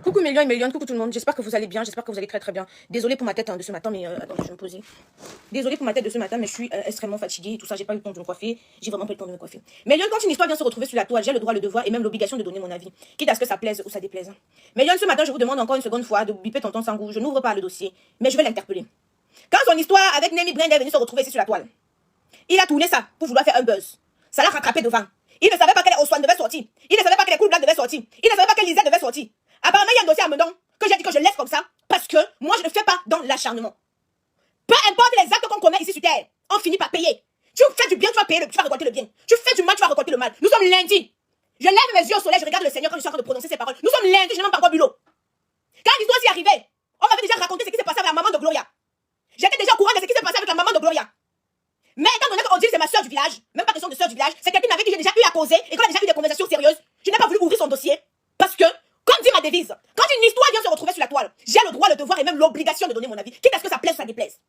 Coucou Mélion et Mélion, coucou tout le monde, j'espère que vous allez bien, j'espère que vous allez très très bien. Désolée pour ma tête de ce matin, mais attendez, je vais me poser. Désolée pour ma tête de ce matin, mais je suis extrêmement fatiguée et tout ça, j'ai pas eu le temps de me coiffer, j'ai vraiment pas eu le temps de me coiffer. Mélion, quand une histoire vient se retrouver sur la toile, j'ai le droit, le devoir et même l'obligation de donner mon avis, quitte à ce que ça plaise ou ça déplaise. Mélion, ce matin, je vous demande encore une seconde fois de biper tonton Sangou, je n'ouvre pas le dossier, mais je vais l'interpeller. Quand son histoire avec Nemi Brand est venue se retrouver ici sur la toile, il a tourné ça pour vouloir faire un buzz. Ça l'a rattrapé devant. Il ne savait pas que les Oswan devaient sortir. Il ne savait pas que les Cool Black devaient sortir. Il ne savait pas que Lisette devait sortir. Apparemment, il y a un dossier à Meudon que j'ai dit que je laisse comme ça parce que moi, je ne fais pas dans l'acharnement. Peu importe les actes qu'on commet ici sur Terre, on finit par payer. Tu fais du bien, tu vas payer, tu vas récolter le bien. Tu fais du mal, tu vas récolter le mal. Nous sommes lundi. Je lève mes yeux au soleil, je regarde le Seigneur quand je suis en train de prononcer ces paroles. Nous sommes lundi, je n'ai même pas encore bulot. Quand l'histoire s'y arrivait, on m'avait déjà raconté ce qui s'est passé avec la maman de Gloria. J'étais déjà au courant de ce qui s'est passé avec la maman de Gloria. Mais étant donné qu'on dit que c'est ma soeur du village, même pas question de soeur du village, c'est quelqu'un avec qui j'ai déjà eu à causer et qu'on a déjà eu des conversations sérieuses, je n'ai pas voulu ouvrir son dossier parce que, comme dit ma devise, quand une histoire vient se retrouver sur la toile, j'ai le droit, le devoir et même l'obligation de donner mon avis, quitte à ce que ça plaise ou ça déplaise.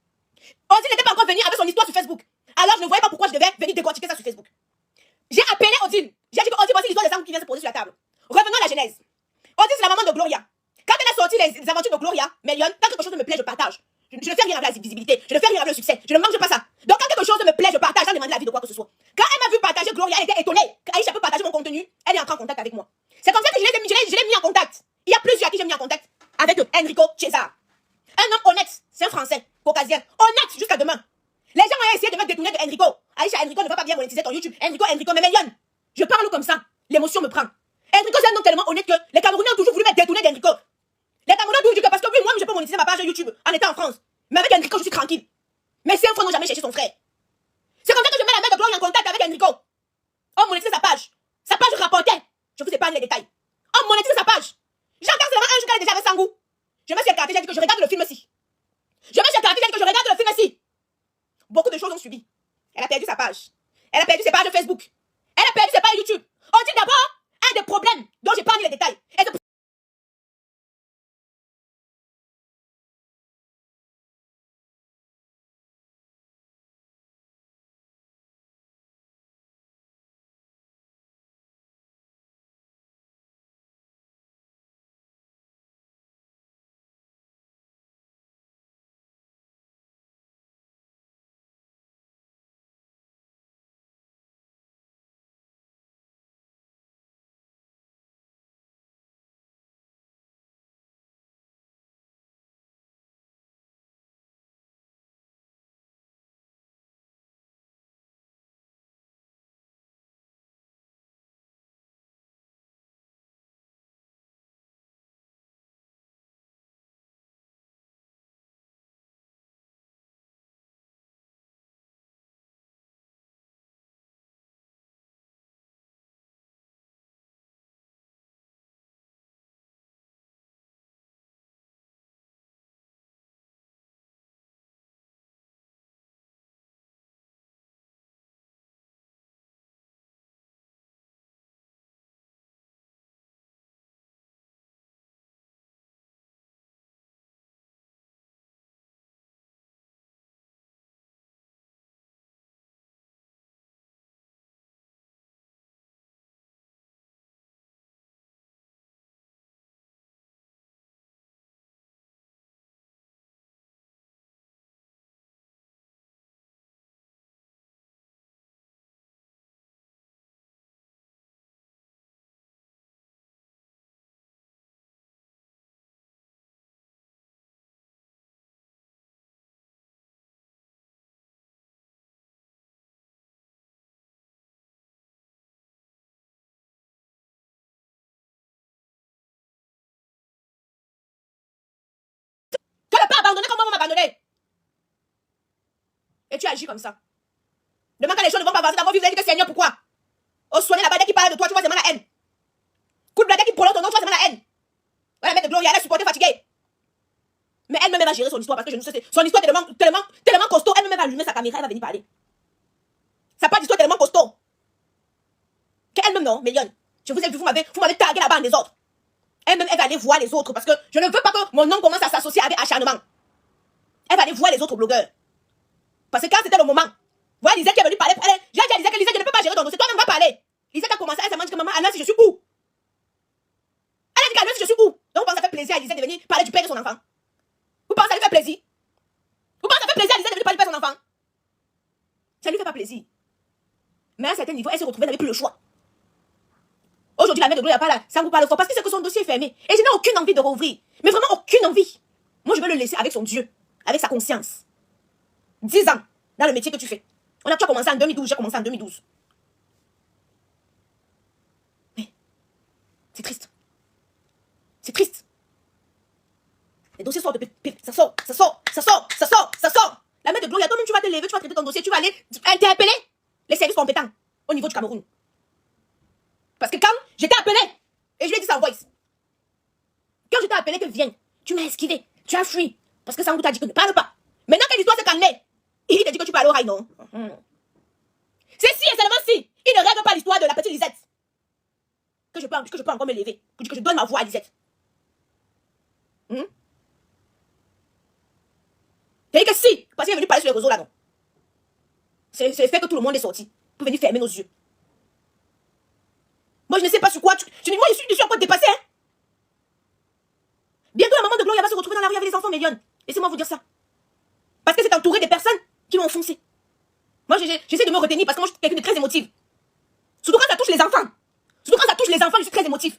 Ozzy n'était pas encore venu avec son histoire sur Facebook. Alors je ne voyais pas pourquoi je devais venir décortiquer ça sur Facebook. J'ai appelé Odile. J'ai dit que Odile, voici l'histoire des sangs qui vient se poser sur la table. Revenons à la genèse. Odile, c'est la maman de Gloria. Quand elle a sorti les aventures de Gloria, Mélion, quand quelque chose me plaît, je partage. Je ne fais rien avec la visibilité, je ne fais rien avec le succès, je ne mange pas ça. Donc quand quelque chose me plaît, je partage sans demander l'avis de quoi que ce soit. Quand elle m'a vu partager Gloria, elle était étonnée. Aïcha peut partager mon contenu, elle est entrée en contact avec moi. C'est comme ça que je l'ai mis en contact. Il y a plusieurs à qui j'ai mis en contact. Avec Enrico César. Un homme honnête, c'est un Français, caucasien, honnête jusqu'à demain. Les gens ont essayé de me détourner de Enrico. Aïcha, Enrico ne va pas bien monétiser ton YouTube. Enrico, mais Mélion, je parle comme ça. L'émotion me prend. Enrico, c'est un homme tellement honnête que les Camerounais ont toujours voulu me détourner d'Enrico. Les Camerounais ont toujours dit que parce que oui, moi, je peux monétiser ma page YouTube en étant en France. Mais avec Enrico, je suis tranquille. Mais ces enfants n'ont jamais cherché son frère. C'est comme ça que je mets la mère de Gloria en contact avec Enrico. On monétise sa page. Sa page rapportait. Je vous épargne les détails. On monétise sa page. J'entends seulement un jour qu'elle est déjà avec Sangou. Je me suis écartée, j'ai dit que je regarde le film aussi. Je me suis écartée, j'ai dit que je regarde le film aussi. Beaucoup de choses ont subi. Elle a perdu sa page. Elle a perdu ses pages de Facebook. Elle a perdu ses pages YouTube. On dit d'abord un des problèmes dont j'ai pas mis les détails. Et c'est tu ne peux pas abandonner comme moi, on m'a abandonné. Et tu agis comme ça. Demain, quand les choses ne vont pas avancer, d'abord, vous allez dire que Seigneur, pourquoi? Au soigner la bas qui parle de toi, tu vois seulement la haine. Coup de blague qui prolonge ton nom, tu vois seulement la haine. Ouais, la mère de Gloria, elle est supportée, fatiguée. Mais elle-même va gérer son histoire parce que je ne sais, son histoire est tellement costaud, elle-même va allumer sa caméra, elle va venir parler. Sa part d'histoire est tellement costaud. Qu'elle-même, non, Mélion. Je vous ai vu, vous m'avez tagué la bande des autres. Elle-même, elle va aller voir les autres parce que je ne veux pas que mon nom commence à s'associer avec acharnement. Elle va aller voir les autres blogueurs. Parce que quand c'était le moment, voilà Lisette qui est venue parler. J'ai dit à Lisette que Lisette, je ne peux pas gérer ton dossier. Toi-même, va parler. Lisette a commencé, elle s'est dit, maman, Anna, si je suis où? Elle a dit qu'Anna, si je suis où? Donc, ça fait plaisir à Lisette de venir parler du père de son enfant? Vous pensez que ça lui fait plaisir? Vous pensez que ça fait plaisir à Lisette de venir parler du père de son enfant? Ça lui fait pas plaisir. Mais à un certain niveau, elle se retrouvait, elle n'avait plus le choix. Aujourd'hui, la mère de Gloire n'est pas là. Ça vous parle fort parce que c'est que son dossier est fermé. Et je n'ai aucune envie de rouvrir. Mais vraiment aucune envie. Moi, je veux le laisser avec son Dieu. Avec sa conscience. 10 ans dans le métier que tu fais. Tu as commencé en 2012, j'ai commencé en 2012. Mais c'est triste. C'est triste. Les dossiers sortent de ça sort, ça sort, ça sort, ça sort, ça sort. La mère de Gloria, toi-même, tu vas te lever, tu vas traiter ton dossier, tu vas aller interpeller les services compétents au niveau du Cameroun. Parce que quand j'étais appelé, et je lui ai dit ça en voice, quand je t'ai appelé que viens, tu m'as esquivé, tu as fui, parce que Sangou t'a dit que ne parle pas. Maintenant que l'histoire s'est calmée, il t'a dit que tu parles au rail, non? C'est si et seulement si il ne règle pas l'histoire de la petite Lisette que je peux encore me lever, que je donne ma voix à Lisette. C'est que si, parce qu'il est venu parler sur les réseaux là, non. C'est le fait que tout le monde est sorti pour venir fermer nos yeux. Moi, je ne sais pas sur quoi. Moi, je suis encore dépassé. Hein? Bientôt, la maman de Gloria va se retrouver dans la rue avec les enfants mignonnes. Laissez-moi vous dire ça. Parce que c'est entouré des personnes qui m'ont enfoncé. Moi, j'essaie de me retenir parce que moi, je suis quelqu'un de très émotif. Surtout quand ça touche les enfants. Surtout quand ça touche les enfants, je suis très émotif.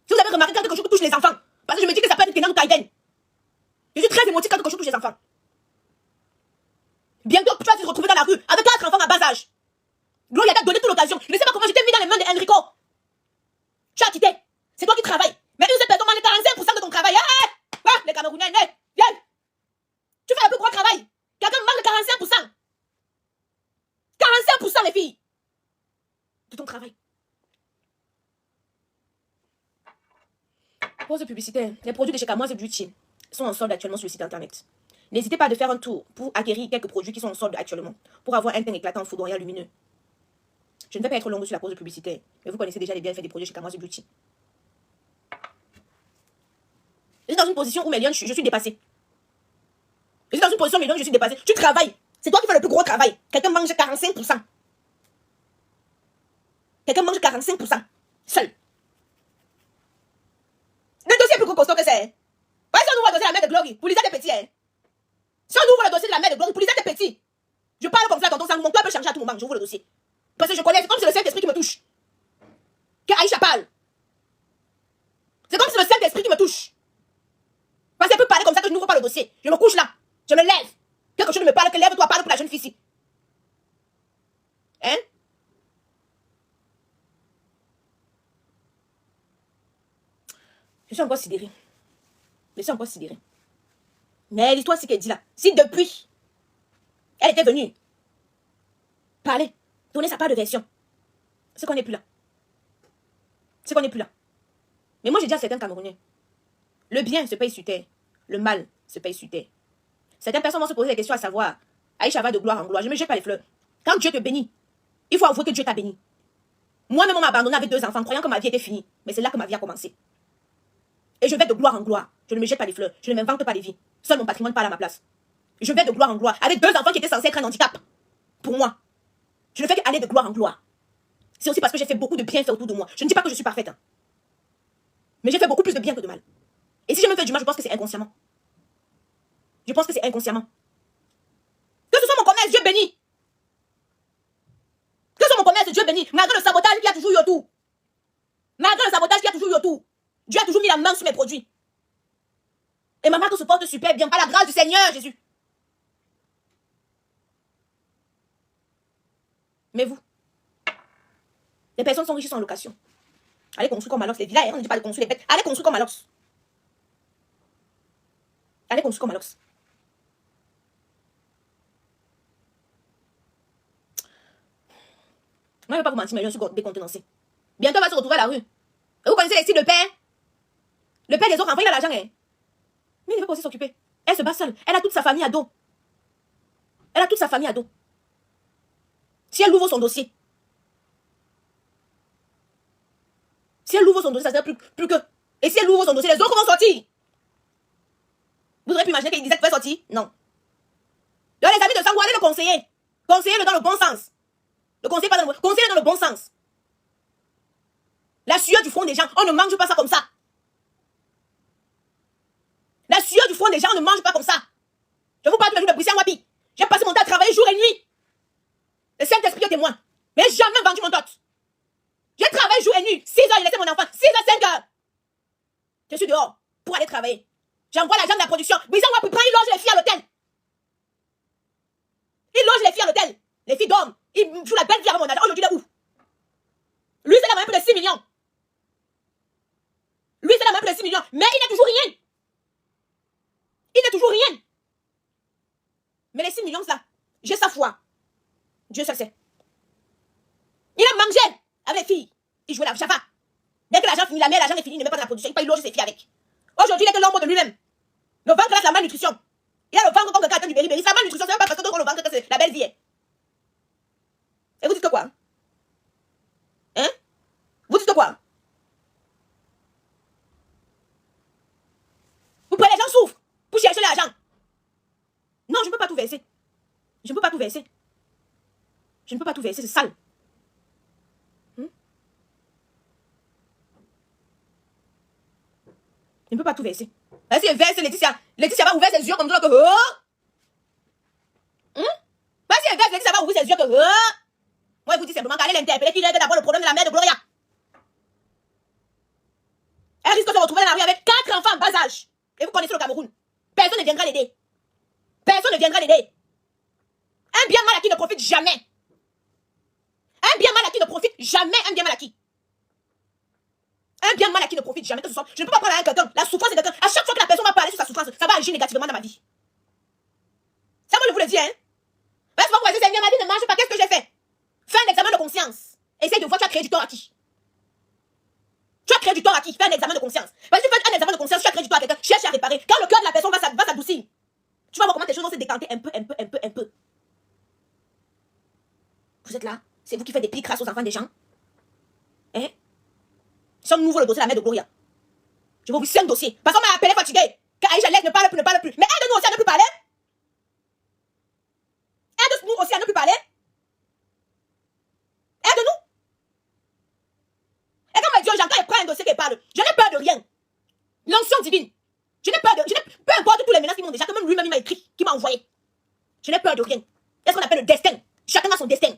Si vous avez remarqué quand quelque chose touche les enfants, parce que je me dis que ça peut être Kenan ou Kaiden. Je suis très émotif quand quelque chose touche les enfants. Bientôt, tu vas te retrouver dans la rue avec 4 enfants à bas âge. Gloria t'a donné toute l'occasion. Je ne sais pas comment je t'ai mis dans les mains d'Enrico. Tu as quitté. C'est toi qui travailles. Mais une seule personne mange 45% de ton travail. Les Camerounais, viens. Tu fais un peu gros travail. Quelqu'un mange 45%. 45% les filles. De ton travail. Pause publicitaire. Les produits de chez Camoise Beauty sont en solde actuellement sur le site internet. N'hésitez pas à faire un tour pour acquérir quelques produits qui sont en solde actuellement. Pour avoir un teint éclatant, foudroyant, lumineux. Je ne vais pas être longue sur la pause publicitaire, mais vous connaissez déjà les bienfaits des produits chez Camoise Beauty. Je suis dans une position où je suis dépassée. Je suis dans une position où je suis dépassée. Tu travailles. C'est toi qui fais le plus gros travail. Quelqu'un mange 45%. Quelqu'un mange 45%. Seul. Le dossier est plus costaud que c'est. Ouais, si on ouvre le dossier de la mère de Glory, pour Lisette des petits, hein. Si on ouvre le dossier de la mère de Glory, pour Lisette des petits. Je parle comme ça à tonton Sangou, mon cœur peut changer à tout moment. J'ouvre le dossier. Parce que je connais, c'est comme si c'est le Saint-Esprit qui me touche. Que Aïcha parle. C'est comme si c'est le Saint-Esprit qui me touche. Parce qu'elle peut parler comme ça que je n'ouvre pas le dossier. Je me couche là. Je me lève. Quelque chose me parle, que lève-toi, parle pour la jeune fille ici. Hein? Je suis encore sidérée. Je suis encore sidérée. Mais l'histoire, c'est qu'elle dit là. Si depuis, elle était venue parler, donner sa part de version, c'est qu'on n'est plus là. C'est qu'on n'est plus là. Mais moi, j'ai dit à certains Camerounais, le bien se paye sur terre, le mal se paye sur terre. Certaines personnes vont se poser des questions à savoir, Aïcha va de gloire en gloire, je ne me jette pas les fleurs. Quand Dieu te bénit, il faut avouer que Dieu t'a béni. Moi-même, on m'a abandonné avec 2 enfants, croyant que ma vie était finie. Mais c'est là que ma vie a commencé. Et je vais de gloire en gloire. Je ne me jette pas les fleurs, je ne m'invente pas les vies. Seul mon patrimoine parle à ma place. Je vais de gloire en gloire, avec 2 enfants qui étaient censés être un handicap. Pour moi. Je ne fais qu'aller de gloire en gloire. C'est aussi parce que j'ai fait beaucoup de bienfaits autour de moi. Je ne dis pas que je suis parfaite. Hein. Mais j'ai fait beaucoup plus de bien que de mal. Et si je me fais du mal, je pense que c'est inconsciemment. Je pense que c'est inconsciemment. Que ce soit mon commerce, Dieu béni. Que ce soit mon commerce, Dieu béni. Malgré le sabotage qu'il y a toujours eu autour. Malgré le sabotage qu'il y a toujours eu autour. Dieu a toujours mis la main sur mes produits. Et ma marque se porte super bien. Par la grâce du Seigneur, Jésus. Mais vous, les personnes sont riches en location. Allez construire comme Alox les villas. On ne dit pas de construire les bêtes. Allez construire comme Alox. Allez construire comme Alox. Moi, je ne vais pas vous mentir, mais je suis décontenancée. Bientôt, on va se retrouver à la rue. Et vous connaissez les styles de père? Le père des autres enfants, il a l'argent. Hein? Mais il ne veut pas aussi s'occuper. Elle se bat seule. Elle a toute sa famille à dos. Elle a toute sa famille à dos. Si elle ouvre son dossier. Si elle ouvre son dossier, ça sera plus que. Et si elle ouvre son dossier, les autres vont sortir. Vous auriez pu imaginer qu'il disait qu'il pouvait sortir? Non. Donc les amis de Sangou, allez le conseiller. Conseillez-le dans le bon sens. Le conseiller pas dans le bon. Conseillez-le dans le bon sens. La sueur du front des gens, on ne mange pas ça comme ça. des gens ne mangent pas comme ça. Je vous parle tous les jours de Brice Wapi. J'ai passé mon temps à travailler jour et nuit. Le Saint-Esprit est témoin. Mais j'ai jamais vendu mon dot. J'ai travaillé jour et nuit. 6 heures, j'ai laissé mon enfant. 6 à 5 heures. Je suis dehors pour aller travailler. J'envoie l'argent de la production. Brice Wapi prend, il loge les filles à l'hôtel. Il loge les filles à l'hôtel. Les filles dorment. Il joue la belle vie avec mon argent. Aujourd'hui, il est où? Lui, c'est la moyenne de 6 millions. Lui, c'est la moyenne de 6 millions. Mais il n'est toujours rien. Il n'est toujours rien. Mais les 6 millions, là, j'ai sa foi. Dieu seul sait. Il a mangé avec les filles. Il jouait la Java. Dès que l'argent finit, la mère, l'argent est fini, il ne met pas dans la production. Il loge ses filles avec. Aujourd'hui, il est que l'ombre de lui-même. Le ventre, là, c'est la malnutrition. Il a le ventre comme quelqu'un attend du béribéri. Sa malnutrition, c'est même pas parce que le ventre, c'est la belle vie. Et vous dites que quoi? Hein? Vous dites que quoi? Vous prenez les gens souffrent pour chercher l'argent. Non, je ne peux pas tout verser. Je ne peux pas tout verser. Je ne peux pas tout verser, c'est sale. Je ne peux pas tout verser. Si je verse, Laetitia va ouvrir ses yeux comme ça que... Si je verse, Laetitia va ouvrir ses yeux que... Moi, je vous dis simplement qu'allez l'interpeller, qu'il règle d'abord le problème de la mère de Gloria. Elle risque de se retrouver dans la rue avec 4 enfants en bas âge. Et vous connaissez le Cameroun. Personne ne viendra l'aider. Personne ne viendra l'aider. Un bien mal acquis ne profite jamais. Un bien mal acquis ne profite jamais. Un bien mal acquis. Un bien mal acquis ne profite jamais. Je ne peux pas prendre à quelqu'un la souffrance de quelqu'un. À chaque fois que la personne va parler sur sa souffrance, ça va agir négativement dans ma vie. Ça, moi, je vous le dis, hein. Parce que vous voyez, c'est bien, ma vie ne marche pas. Qu'est-ce que j'ai fait? Fais un examen de conscience. Essaye de voir, tu as créé du tort à qui? Tu as créé du tort à qui? Fais un examen de conscience. Parce que tu fais un examen de conscience, tu as créé du tort à quelqu'un, cherche à réparer. Quand le cœur de la personne va s'adoucir, tu vas voir comment tes choses vont se décanter un peu. Vous êtes là? C'est vous qui faites des pics grâce aux enfants des gens? Hein? Sommes nouveau le dossier de la mère de Gloria. Je vais ouvrir 5 dossiers. Parce qu'on m'a appelé fatigué. Que Aïcha Lek ne parle plus. Mais aide-nous aussi à ne plus parler. Aide-nous aussi à ne plus parler. Aide-nous. Et quand Dieu, j'entends, il prend un dossier qui parle. Je n'ai peur de rien. L'onction divine. Je n'ai peur de... peu importe tous les menaces qui m'ont déjà, que même lui-même il m'a écrit, qui m'a envoyé. Je n'ai peur de rien. C'est ce qu'on appelle le destin. Chacun a son destin.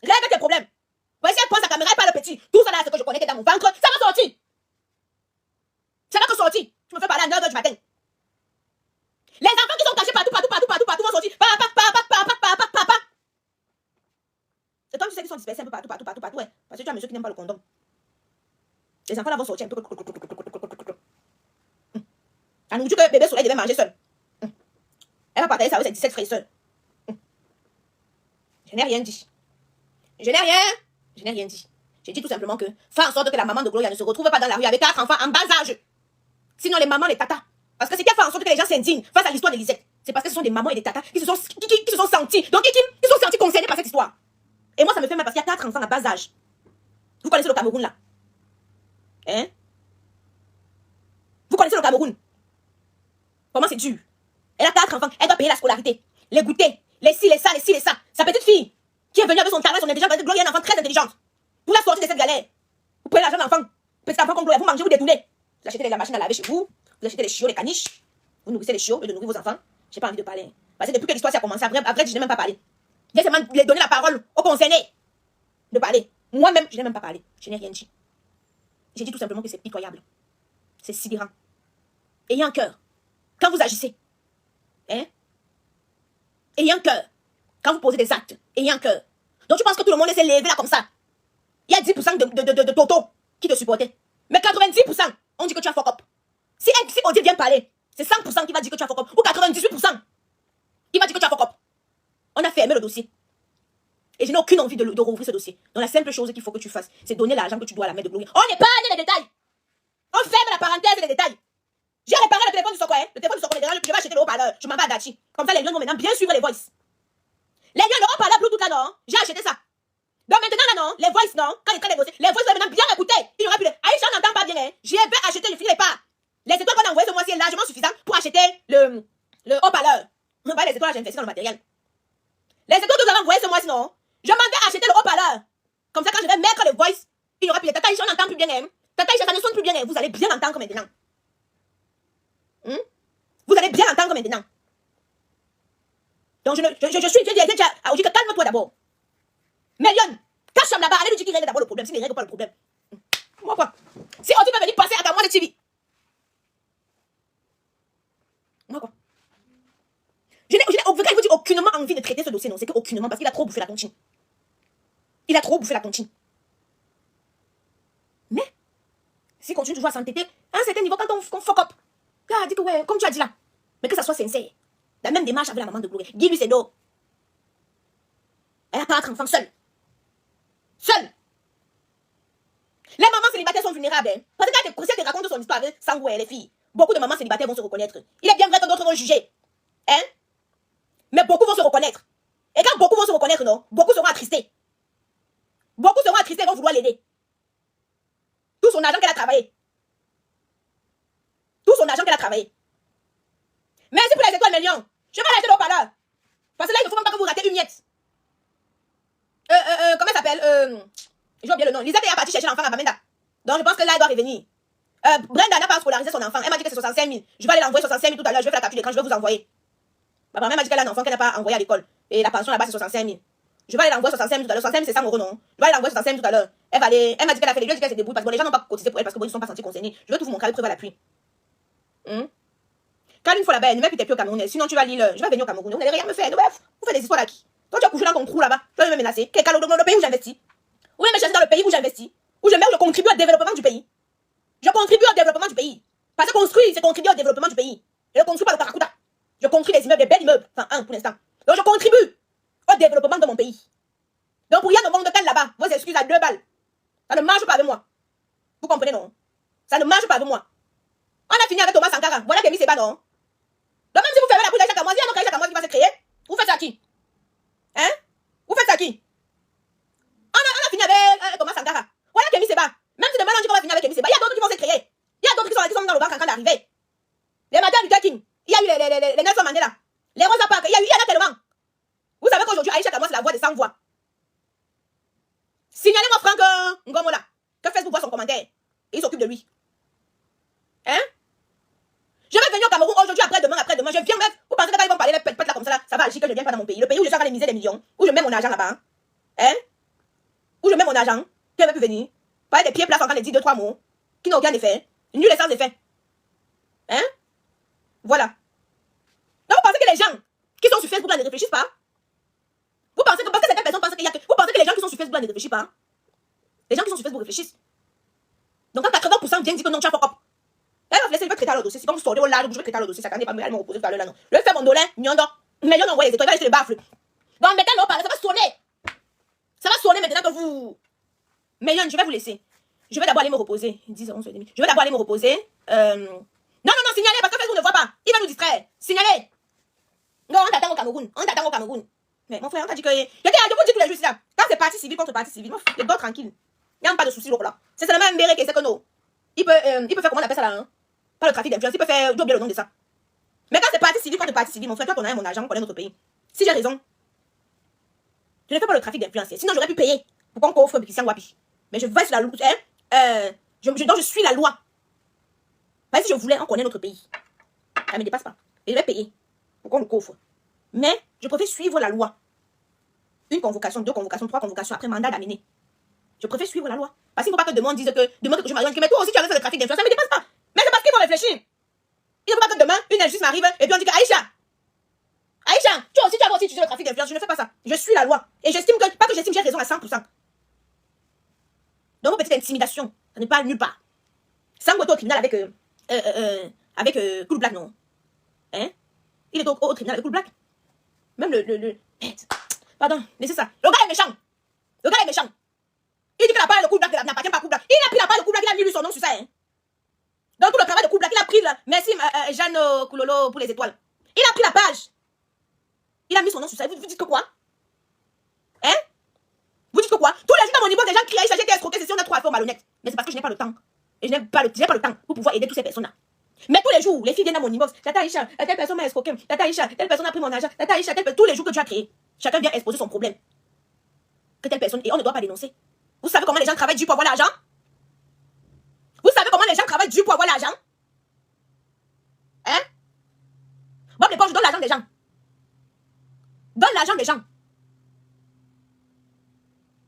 Règle tes problèmes. Voici, elle prend sa caméra et parle petit. Tout ça là, ce que je connais qui est dans mon ventre, ça va sortir. Ça va que sortir. Tu me fais parler à 9 h du matin. Les enfants qui sont cachés partout vont sortir. Papa. C'est toi qui sais qu'ils sont dispersés un peu partout, ouais. Parce que tu as monsieur qui n'aime pas le condom. Les enfants là vont sortir un peu. La nourriture que bébé soleil devait manger seul. Elle va partager ça avec ses 17 frères et sœurs. Je n'ai rien dit. Je n'ai rien dit. J'ai dit tout simplement que fais en sorte que la maman de Gloria ne se retrouve pas dans la rue avec 4 enfants en bas âge. Sinon, les mamans, les tatas. Parce que c'est qui a fait en sorte que les gens s'indignent face à l'histoire de Lisette. C'est parce que ce sont des mamans et des tatas qui se sont sentis. Donc, qui sont sentis concernés par cette histoire. Et moi, ça me fait mal parce qu'il y a 4 enfants à bas âge. Vous connaissez le Cameroun, là? Hein? Vous connaissez le Cameroun? Comment c'est dur? Elle a 4 enfants. Elle doit payer la scolarité, les goûters, les ci, les ça, les ci, les ça. Sa petite fille, qui est venue avec son talent, son intelligence, Gloria est un enfant très intelligente. Pour la sortir de cette galère. Vous prenez l'argent d'enfant. Petit enfant comme Gloria, vous mangez, vous détournez. Vous achetez la machine à laver chez vous. Vous achetez les chiots, les caniches. Vous nourrissez les chiots, de nourrir vos enfants. J'ai pas envie de parler. Parce que depuis que l'histoire a commencé, après, je n'ai même pas parlé. J'ai seulement donné la parole aux concernés de parler. Moi-même, je n'ai même pas parlé. Je n'ai rien dit. J'ai dit tout simplement que c'est pitoyable. C'est sidérant. Ayez un cœur. Quand vous agissez. Hein? Ayez un cœur. Quand vous posez des actes. Ayez un cœur. Donc tu penses que tout le monde s'est levé là comme ça. Il y a 10% de Toto qui te supportait. Mais 90%, on dit que tu as fuck up. Si Odile vient parler, c'est 100% qui va dire que tu as fuck up. Ou 98% qui va dire que tu as fuck up. On a fermé le dossier. Et je n'ai aucune envie de rouvrir ce dossier. Donc la simple chose qu'il faut que tu fasses, c'est donner l'argent que tu dois à la mère de Gloria. On épargne les détails. On ferme la parenthèse et les détails. J'ai réparé le téléphone du Soko. Le téléphone du Soko me dérange. Je vais acheter le haut-parleur. Je m'en vais à Dachi. Comme ça, les lions vont maintenant bien suivre les voices. Les lions, le haut-parleur Bluetooth là, non. J'ai acheté ça. Donc maintenant, là, non. Les voices, non. Quand ils prennent les voices, vont maintenant bien écouter. Il n'y aura plus de. Aïcha, on n'entend pas bien, hein. J'ai acheté, je finis pas. Les étoiles qu'on a envoyées ce mois-ci est largement suffisant pour acheter le haut-parleur. Les étoiles, j'ai investi dans le matériel. Les étoiles que vous avez envoyées ce mois-ci, non. Je m'en vais acheter le haut-parleur. Comme ça, quand je vais mettre les voices, il n'y aura plus de. Tata Aïcha, on n'entend plus bien, hein. Tata Aïcha, ça ne sonne plus bien, hein. Vous allez bien entendre maintenant. Vous allez bien entendre maintenant. Donc je suis déjà à Oji, calme-toi d'abord. Mélion, cache-moi là-bas, allez lui dire qu'il règle d'abord le problème, s'il ne règle pas le problème. Moi quoi? Si Oji peut venir passer à moi de TV. Moi quoi? Je n'ai aucunement envie de traiter ce dossier, non, c'est qu'aucunement, parce qu'il a trop bouffé la tontine. Il a trop bouffé la tontine. Mais, s'il continue toujours à s'entêter, à un certain niveau, quand on fuck up, là, dit que ouais, comme tu as dit là, mais que ça soit sincère. La même démarche avec la maman de Gloria. Dis-lui ses dos. Elle a 4 enfants seule. Seule. Les mamans célibataires sont vulnérables. Hein? Parce que quand elle te raconte son histoire avec Sangou et les filles, beaucoup de mamans célibataires vont se reconnaître. Il est bien vrai que d'autres vont juger. Hein? Mais beaucoup vont se reconnaître. Et quand beaucoup vont se reconnaître, non, beaucoup seront attristés. Beaucoup seront attristés et vont vouloir l'aider. Tout son argent qu'elle a travaillé. Tout son argent qu'elle a travaillé. Merci pour les étoiles millions. Je vais l'acheter au haut-parleur. Parce que là, il ne faut même pas que vous ratez une miette. Comment elle s'appelle? J'ai oublié le nom. Lisette est partie chercher l'enfant à Bamenda. Donc je pense que là, elle doit revenir. Brenda n'a pas scolarisé son enfant. Elle m'a dit que c'est 65 000. Je vais aller l'envoyer 65 000 tout à l'heure. Je vais faire la capture d'écran. Je vais vous envoyer. Ma maman m'a dit qu'elle a un enfant qu'elle n'a pas envoyé à l'école. Et la pension là-bas, c'est 65 000. Je vais aller l'envoyer 65 000 tout à l'heure. 65 000, c'est 100 euros, non? Je vais aller l'envoyer 65 000 tout à l'heure. Elle m'a dit qu'elle a fait les lieux, qu'elle se débrouille parce que les gens n'ont pas cotisé pour elle parce que ils ne sont pas sentis concernés. Je vais tout vous montrer avec preuve à l'appui. Quand une fois là-bas, ne mets plus tes pieds au Cameroun. Sinon, tu vas lire. Je vais venir au Cameroun. Vous n'allez rien me faire. Bref, vous faites des histoires là qui. Toi, tu as couché dans ton trou là-bas. Tu vas me menacer. Quel calot dans le pays où j'investis? Où est me chercher dans le pays où j'investis? Où je contribue au développement du pays. Je contribue au développement du pays. Parce que construire, c'est contribuer au développement du pays. Je ne construis pas le Karakuta. Je construis des immeubles, des bels immeubles. Enfin, un pour l'instant. Donc, je contribue au développement de mon pays. Donc, pour rien de monde de tel là-bas, vos excuses à 2 balles. Ça ne marche pas avec moi. Vous comprenez, non? Ça ne marche pas avec moi. On a fini avec Thomas Sankara. Voilà Kémy Seba, non? Donc même si vous fermez la bouche d'Aïcha Kamoisi, il y a un autre Aïcha Kamoisi qui va se créer. Vous faites ça à qui? Hein? Vous faites ça à qui? On a fini avec Thomas Sankara. Voilà Kémy Seba. Même si demain on dit qu'on va finir avec Kémy Seba, il y a d'autres qui vont se créer. Il y a d'autres qui sont dans le banc en train d'arriver. Les Martin Luther King. Il y a eu les Nelson Mandela. Les Rosa Parks. Il y en a tellement. Vous savez qu'aujourd'hui, Aïcha Kamoisi, c'est la voix de 100 voix. Signalez-moi Franck Ngomola. Que Facebook voit son commentaire. Et il s'occupe de lui. Hein? Je vais venir au Cameroun aujourd'hui, après-demain. Je viens mettre. Vous pensez que quand ils vont parler les pètes là comme ça, là, ça va agir que je viens pas dans mon pays. Le pays où je suis en train de miser des millions. Où je mets mon argent là-bas. Hein? Où je mets mon argent. Qui ne peut venir. Parler des pieds plats en train de dire 2-3 mots. Qui n'ont aucun effet. Nul et sans effet. Hein? Voilà. Donc vous pensez que les gens qui sont sur Facebook là ne réfléchissent pas? Vous pensez que parce que certaines personnes pensent qu'il y a que. Vous pensez que les gens qui sont sur Facebook là ne réfléchissent pas? Les gens qui sont sur Facebook réfléchissent. Donc quand 80% viennent dire que non, tu as fuck up. Elle va vous laisser, je vais traiter le dossier. Si comme vous sortez au large, je vais traiter le dossier. Ça n'est pas me reposer tout à l'heure là, non. Je vais faire mon dolin, nyondo. Mais on envoie les étoiles, il va laisser le baffle. Donc maintenant, on parle, ça va sonner. Ça va sonner maintenant que vous... Mais Yon, je vais vous laisser. Je vais d'abord aller me reposer. 10h, 11h30. Je vais d'abord aller me reposer. Non, signalez, parce que Facebook ne voit pas. Il va nous distraire. Signalez. Non, on t'attend au Cameroun. Mais mon frère, on t'a dit que... Je vous dis tous les jours, là. Quand c'est parti civil contre parti civil, les gars, tranquille. Il n'y a pas de soucis, là. C'est seulement un Mbéré qui sait que non. Il peut faire comment on appelle ça, là, hein? Pas le trafic d'influence. Il peut faire... J'ai oublié le nom de ça. Mais quand c'est parti civil contre parti civil, mon frère, toi, qu'on a mon argent, on connaît notre pays. Si j'ai raison, je ne fais pas le trafic d'influence. Sinon, j'aurais pu payer pour qu'on coffre Christian Wapi. Mais je vais sur la loi. Donc, je suis la loi. Si je voulais, on connaît notre pays. Ça ne me dépasse pas. Et je vais payer pour qu'on le coffre. Mais je préfère suivre la loi. Une convocation, 2 convocations, 3 convocations après mandat d'amener. Je préfère suivre la loi. Parce qu'il ne faut pas que demain on dise que je m'arrive. Mais toi aussi, tu as fait le trafic d'influence. Ça ne me dépasse pas. Mais c'est parce qu'il faut réfléchir. Il ne faut pas que demain, une injustice m'arrive et puis on dit que Aïcha, toi aussi, tu as utilisé le trafic d'influence. Je ne fais pas ça. Je suis la loi. Et j'estime que, pas que j'estime, j'ai raison à 100%. Donc, vos petites intimidations, ça n'est pas nulle part. Sans au tribunal avec Cool Black, non? Hein? Il est au tribunal avec Cool Black. Même Pardon, laissez ça. Le gars est méchant. Il dit que la parole de Cool Black n'appartient pas à Cool Black. Il a pris la parole de Cool Black, il a mis lui son nom sur ça. Hein? Dans tout le travail de Cool Black, il a pris merci Jeanne Koulolo pour les étoiles. Il a pris la page. Il a mis son nom sur ça. Vous dites que quoi? Hein? Vous dites que quoi? Tous les jours dans mon niveau, des gens crient, j'ai été escroqué, c'est si on a trop à faire malhonnête. Mais c'est parce que je n'ai pas le temps. Et je n'ai pas le temps pour pouvoir aider toutes ces personnes-là. Mais tous les jours, les filles viennent dans mon inbox. Tata Aïcha, telle personne m'a escroqué. Tata Aïcha, telle personne a pris mon argent. Tata Aïcha, tous les jours que tu as créé. Chacun vient exposer son problème. Que telle personne, et on ne doit pas dénoncer. Vous savez comment les gens travaillent dur pour avoir l'argent? Vous savez comment les gens travaillent dur pour avoir l'argent? Hein? Bob l'éponge, donne l'argent des gens. Donne l'argent des gens.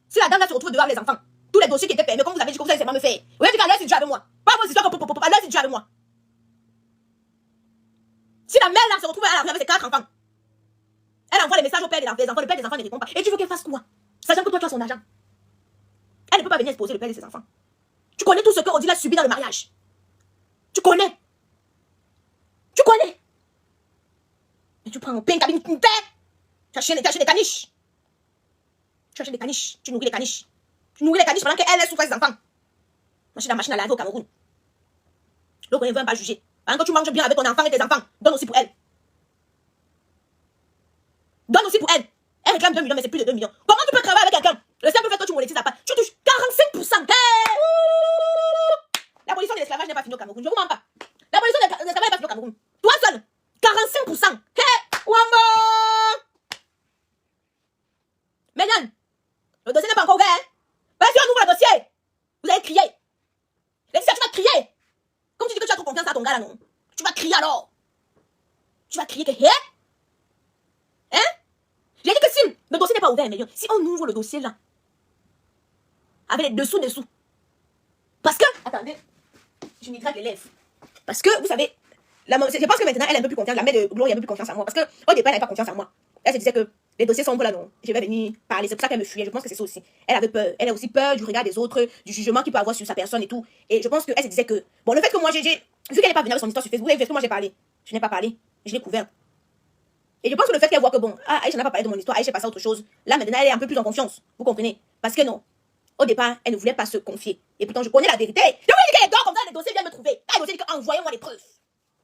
Si la dame là se retrouve dehors les enfants, tous les dossiers qui étaient permis, comme vous avez dit que vous allez seulement me faire. Vous avez dit qu'elle c'est déjà avec moi. Pas vos histoires que elle c'est déjà avec moi. Si la mère là se retrouve avec ses 4 enfants, elle envoie les messages au père des enfants, le père des enfants ne répond pas. Et tu veux qu'elle fasse quoi? Sachant que toi tu as son argent. Elle ne peut pas venir exposer le père de ses enfants. Tu connais tout ce que Odile a subi dans le mariage. Tu connais. Et tu prends un pain, une cabine, une paix. Tu achètes des caniches. Tu nourris les caniches. Pendant qu'elle souffre ses enfants. Machine la machine à laver au Cameroun. Donc on ne veut pas juger. Pendant que tu manges bien avec ton enfant et tes enfants, donne aussi pour elle. Elle réclame 2 millions, mais c'est plus de 2 millions. Comment tu peux travailler avec quelqu'un? Le simple fait que tu monétises pas. Tu touches 45%. L'abolition de l'esclavage n'est pas finie au Cameroun. Je ne vous mens pas. L'abolition de l'esclavage n'est pas finie au Cameroun. Toi seul, 45%. Wamba! Maintenant, le dossier n'est pas encore ouvert. Vas-y, on ouvre le dossier. Vous allez crier. Laetitia, tu vas crier. Comme tu dis que tu as trop confiance à ton gars là, non? Tu vas crier alors. Tu vas crier que... Hein? J'ai dit que si le dossier n'est pas ouvert, mais si on ouvre le dossier là, avec les dessous, parce que... Attendez. Je m'y traque les lèvres. Parce que, vous savez, je pense que maintenant, elle est un peu plus confiante. La mère de Gloire, elle a un peu plus confiance en moi. Parce qu'au départ, elle n'avait pas confiance en moi. Elle se disait que les dossiers sont là, non. Je vais venir parler. C'est pour ça qu'elle me fuyait. Je pense que c'est ça aussi. Elle avait peur. Elle a aussi peur du regard des autres, du jugement qu'il peut avoir sur sa personne et tout. Et je pense qu'elle se disait que, bon, le fait que moi, vu qu'elle n'est pas venue avec son histoire sur Facebook, vous avez vu que moi j'ai parlé. Je n'ai pas parlé. Je l'ai couvert. Et je pense que le fait qu'elle voit que, bon, Aïcha n'a pas parlé de mon histoire, Aïcha est passée à autre chose. Là, maintenant, elle est un peu plus en confiance. Vous comprenez? Parce que non. Au départ, elle ne voulait pas se confier. Et pourtant, je connais la vérité. Je vous dis qu'elle est comme ça, les dossiers viennent me trouver. Elle dossier dit envoyez-moi les preuves.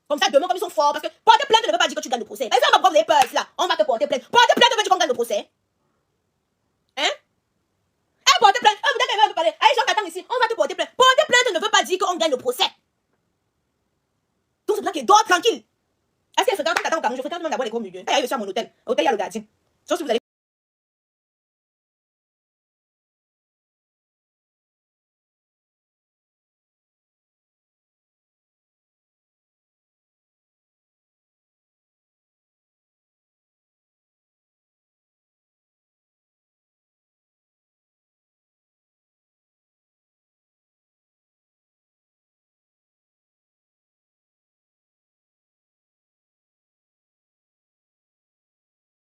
Comme ça, demain, comme ils sont forts. Parce que porter plainte ne veut pas dire que tu gagnes le procès. Et ça, on va prendre les preuves là. On va te porter plainte. Porter plainte veut dire qu'on gagne le procès. Hein? Porter plainte. Peut-être qu'elle veut parler. Aïcha, t'attends ici. On va te porter plainte. Porter plainte ne veut pas dire qu'on gagne le procès. Donc, c'est pour ça qu'elle dort tranquille. Est-ce qu'elle fréquente quand t'attends au Cameroun? Je fréquente même d'abord les gros milieux. Elle arrive sur mon hôtel. Hôtel, il y a le gardien. Sauf si vous allez